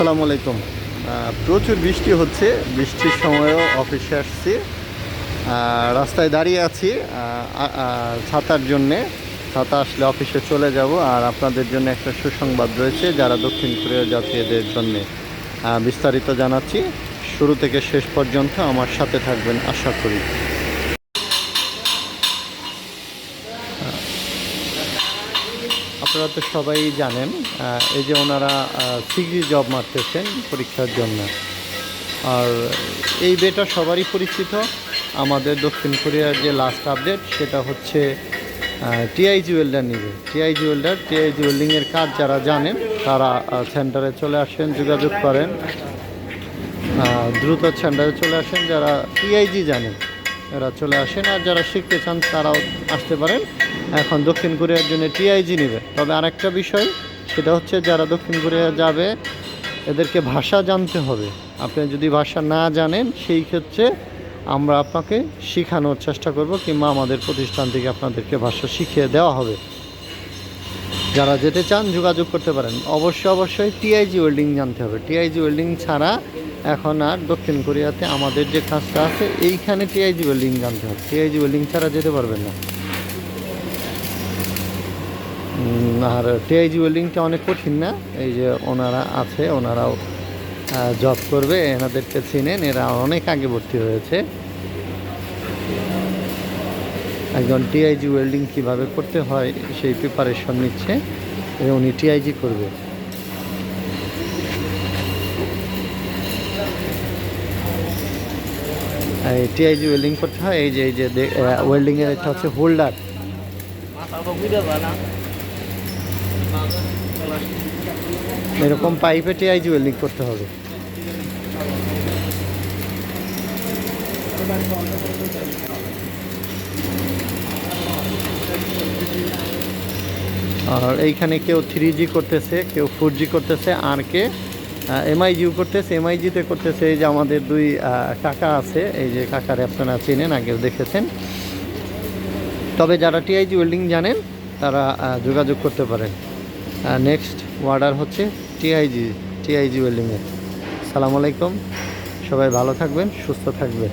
আসসালামু আলাইকুম। প্রচুর বৃষ্টি হচ্ছে, বৃষ্টির সময়ও অফিসে আসছি। রাস্তায় দাঁড়িয়ে আছি ছাতার জন্যে। ছাতা আসলে অফিসে চলে যাব। আর আপনাদের জন্য একটা সুসংবাদ রয়েছে যারা দক্ষিণ কোরিয়া যাত্রীদের জন্যে। বিস্তারিত জানাচ্ছি, শুরু থেকে শেষ পর্যন্ত আমার সাথে থাকবেন আশা করি। আপনারা তো সবাই জানেন, এই যে ওনারা সিগি জব মারতেছেন পরীক্ষার জন্য। আর এই বেটা সবারই পরিচিত। আমাদের দক্ষিণ কোরিয়ার যে লাস্ট আপডেট সেটা হচ্ছে টিআইজি ওয়েল্ডার নিবে। টিআইজি ওয়েল্ডিংয়ের কাজ যারা জানেন তারা সেন্টারে চলে আসেন, যোগাযোগ করেন, দ্রুত সেন্টারে চলে আসেন। যারা টিআইজি জানেন এরা চলে আসেন, আর যারা শিখতে চান তারাও আসতে পারেন। এখন দক্ষিণ কোরিয়ার জন্য টিআইজি নেবে। তবে আরেকটা বিষয়, সেটা হচ্ছে যারা দক্ষিণ কোরিয়া যাবে এদেরকে ভাষা জানতে হবে। আপনি যদি ভাষা না জানেন সেই ক্ষেত্রে আমরা আপনাকে শেখানোর চেষ্টা করব, কিংবা আমাদের প্রতিষ্ঠান থেকে আপনাদেরকে ভাষা শিখিয়ে দেওয়া হবে। যারা যেতে চান যোগাযোগ করতে পারেন। অবশ্যই টিআইজি ওয়েল্ডিং জানতে হবে। টিআইজি ওয়েল্ডিং ছাড়া এখন আর দক্ষিণ কোরিয়াতে আমাদের যে কাজটা আছে এইখানে টিআইজি ওয়েল্ডিং জানতে হবে। টিআইজি ওয়েল্ডিং ছাড়া যেতে পারবেন না। আর টিআইজি ওয়েল্ডিংটা অনেক কঠিন না। এই যে ওনারা আছে, ওনারাও জব করবে, এনাদেরকে চিনেন, এরা অনেক আগে ভর্তি হয়েছে। একজন টিআইজি ওয়েল্ডিং কীভাবে করতে হয় সেই প্রিপারেশন নিচ্ছে, উনি টিআইজি করবে। এই টিআইজি ওয়েল্ডিং করতে হয়। এই যে ওয়েল্ডিংয়ের এটা হচ্ছে হোল্ডার। এরকম পাইপে টিআইজি ওয়েল্ডিং করতে হবে। আর এইখানে কেউ 3G করতেছে, কেউ 4G করতেছে, আর কে এমআইজিও করতেছে। এমআইজিতে করতেছে এই যে আমাদের দুই কাকা আছে, এই যে কাকার আপনারা চেনেন, আগেও দেখেছেন। তবে যারা টিআইজি ওয়েল্ডিং জানেন তারা যোগাযোগ করতে পারেন। নেক্সট অর্ডার হচ্ছে টিআইজি ওয়েল্ডিংয়ের। সালাম আলাইকুম, সবাই ভালো থাকবেন, সুস্থ থাকবেন।